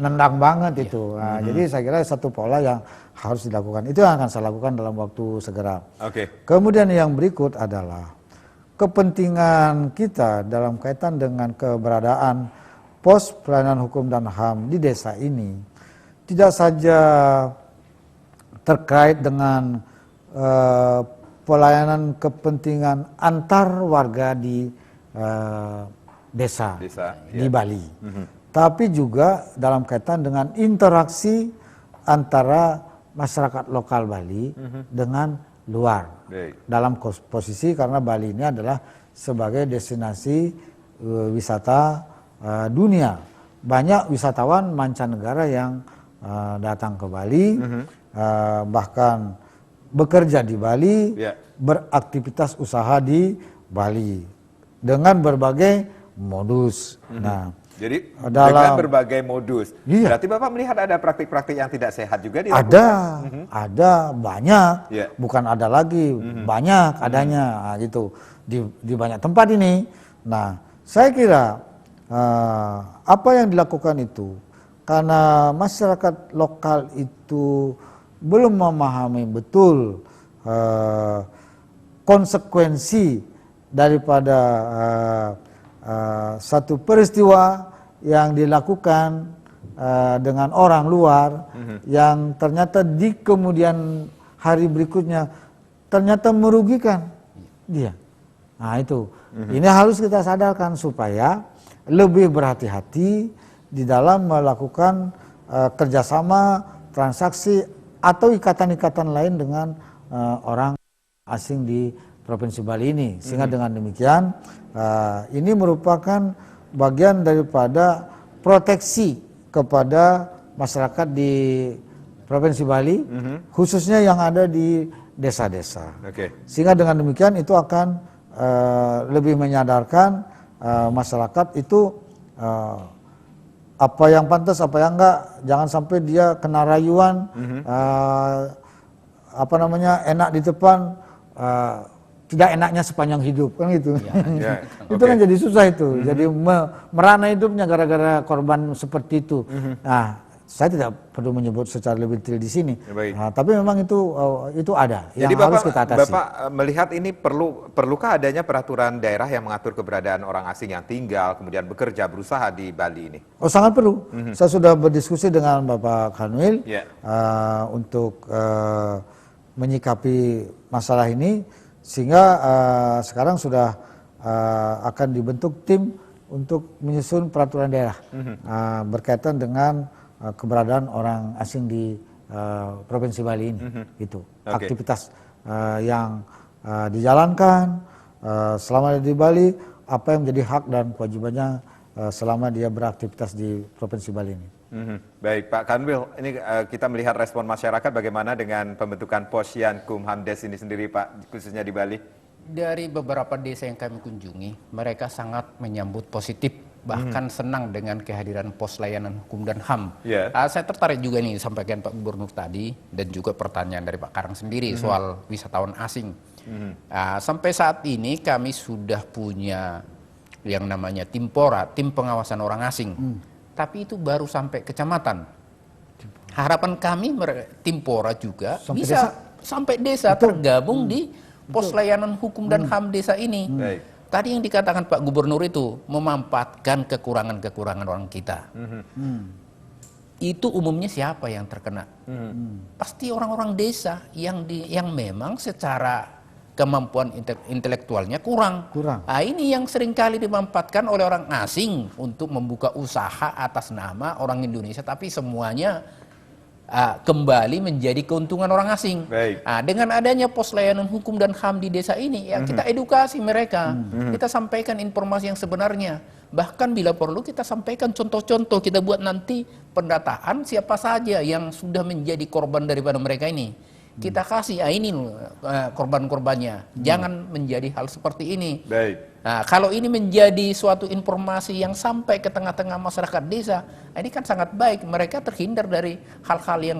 nendang banget itu. Nah, jadi saya kira satu pola yang harus dilakukan. Itu yang akan saya lakukan dalam waktu segera. Kemudian yang berikut adalah kepentingan kita dalam kaitan dengan keberadaan pos pelayanan hukum dan HAM di desa ini. Tidak saja terkait dengan pelayanan kepentingan antar warga di desa di Bali, tapi juga dalam kaitan dengan interaksi antara masyarakat lokal Bali dengan luar. Dalam posisi karena Bali ini adalah sebagai destinasi wisata dunia. Banyak wisatawan mancanegara yang datang ke Bali, bahkan bekerja di Bali, beraktivitas usaha di Bali dengan berbagai modus. Nah, jadi dengan berbagai modus. Berarti Bapak melihat ada praktik-praktik yang tidak sehat juga dilakukan? Ada banyak, bukan ada lagi, banyak adanya gitu di banyak tempat ini. Nah, saya kira apa yang dilakukan itu karena masyarakat lokal itu belum memahami betul konsekuensi daripada satu peristiwa yang dilakukan dengan orang luar yang ternyata di kemudian hari berikutnya ternyata merugikan dia. Nah itu, ini harus kita sadarkan supaya lebih berhati-hati di dalam melakukan kerjasama, transaksi, atau ikatan-ikatan lain dengan orang asing di Provinsi Bali ini. Sehingga dengan demikian ini merupakan bagian daripada proteksi kepada masyarakat di Provinsi Bali, khususnya yang ada di desa-desa. Sehingga dengan demikian itu akan lebih menyadarkan masyarakat itu apa yang pantas, apa yang enggak. Jangan sampai dia kena rayuan, enak di depan, tidak enaknya sepanjang hidup, kan gitu. Itu kan jadi susah itu. Jadi merana hidupnya gara-gara korban seperti itu. Nah, saya tidak perlu menyebut secara lebih detail di sini. Tapi memang itu ada yang jadi harus kita atasi. Bapak melihat ini perlukah adanya peraturan daerah yang mengatur keberadaan orang asing yang tinggal kemudian bekerja berusaha di Bali ini? Oh, sangat perlu. Saya sudah berdiskusi dengan Bapak Kanwil untuk menyikapi masalah ini, sehingga sekarang sudah akan dibentuk tim untuk menyusun peraturan daerah berkaitan dengan keberadaan orang asing di Provinsi Bali ini. Itu aktivitas yang dijalankan selama dia di Bali, apa yang menjadi hak dan kewajibannya selama dia beraktivitas di Provinsi Bali ini. Baik, Pak Kanwil, ini kita melihat respon masyarakat bagaimana dengan pembentukan Posyankumhamdes ini sendiri, Pak, khususnya di Bali? Dari beberapa desa yang kami kunjungi, mereka sangat menyambut positif, bahkan senang dengan kehadiran pos layanan hukum dan HAM. Saya tertarik juga nih disampaikan Pak Gubernur tadi, dan juga pertanyaan dari Pak Karang sendiri soal wisatawan asing. Sampai saat ini kami sudah punya yang namanya Timpora, tim pengawasan orang asing. Tapi itu baru sampai kecamatan. Harapan kami Timpora juga sampai bisa sampai desa tergabung di pos layanan hukum dan HAM desa ini. Tadi yang dikatakan Pak Gubernur itu memanfaatkan kekurangan-kekurangan orang kita. Itu umumnya siapa yang terkena? Pasti orang-orang desa yang memang secara kemampuan intelektualnya kurang. Nah, ini yang seringkali dimanfaatkan oleh orang asing untuk membuka usaha atas nama orang Indonesia, tapi semuanya kembali menjadi keuntungan orang asing. Nah, dengan adanya pos layanan hukum dan HAM di desa ini, ya kita edukasi mereka, kita sampaikan informasi yang sebenarnya. Bahkan bila perlu kita sampaikan contoh-contoh, kita buat nanti pendataan siapa saja yang sudah menjadi korban daripada mereka ini. Kita kasih, ini korban-korbannya. Jangan menjadi hal seperti ini. Nah, kalau ini menjadi suatu informasi yang sampai ke tengah-tengah masyarakat desa, ini kan sangat baik. Mereka terhindar dari hal-hal yang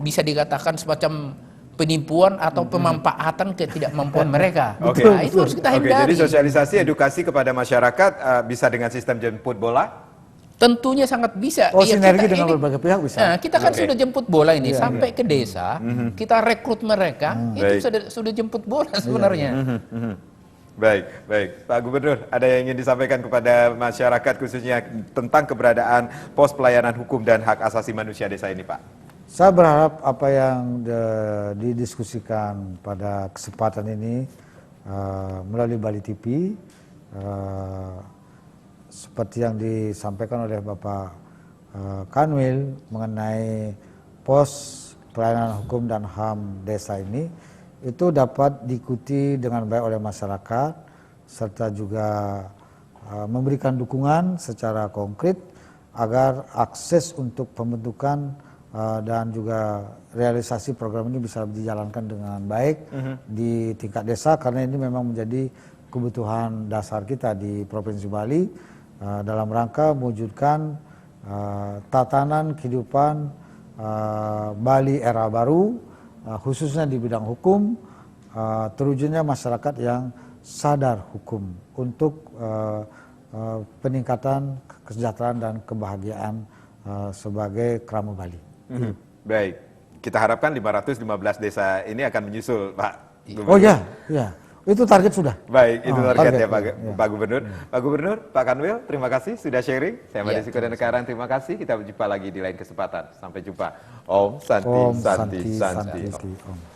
bisa dikatakan semacam penipuan atau pemanfaatan ketidakmampuan mereka. Nah, itu harus kita hindari. Jadi sosialisasi, edukasi kepada masyarakat bisa dengan sistem jemput bola? Tentunya sangat bisa. Sinergi dengan berbagai pihak bisa. Nah, kita kan sudah jemput bola ini sampai ke desa, kita rekrut mereka, itu sudah jemput bola sebenarnya. Baik. Pak Gubernur, ada yang ingin disampaikan kepada masyarakat khususnya tentang keberadaan pos pelayanan hukum dan hak asasi manusia desa ini, Pak? Saya berharap apa yang didiskusikan pada kesempatan ini melalui Bali TV, seperti yang disampaikan oleh Bapak Kanwil mengenai pos pelayanan hukum dan HAM desa ini, itu dapat diikuti dengan baik oleh masyarakat, serta juga memberikan dukungan secara konkret agar akses untuk pembentukan dan juga realisasi program ini bisa dijalankan dengan baik di tingkat desa, karena ini memang menjadi kebutuhan dasar kita di Provinsi Bali dalam rangka mewujudkan tatanan kehidupan Bali era baru, khususnya di bidang hukum, terwujudnya masyarakat yang sadar hukum untuk peningkatan kesejahteraan dan kebahagiaan sebagai kerama Bali. Baik, kita harapkan 515 desa ini akan menyusul, Pak Gubernur. Oh ya. Itu target sudah. Baik, itu targetnya Pak Gubernur. Pak Gubernur, Pak Kanwil, terima kasih sudah sharing. Saya Madesi Kodanekaran, terima kasih. Kita berjumpa lagi di lain kesempatan. Sampai jumpa. Om Santi. Santi.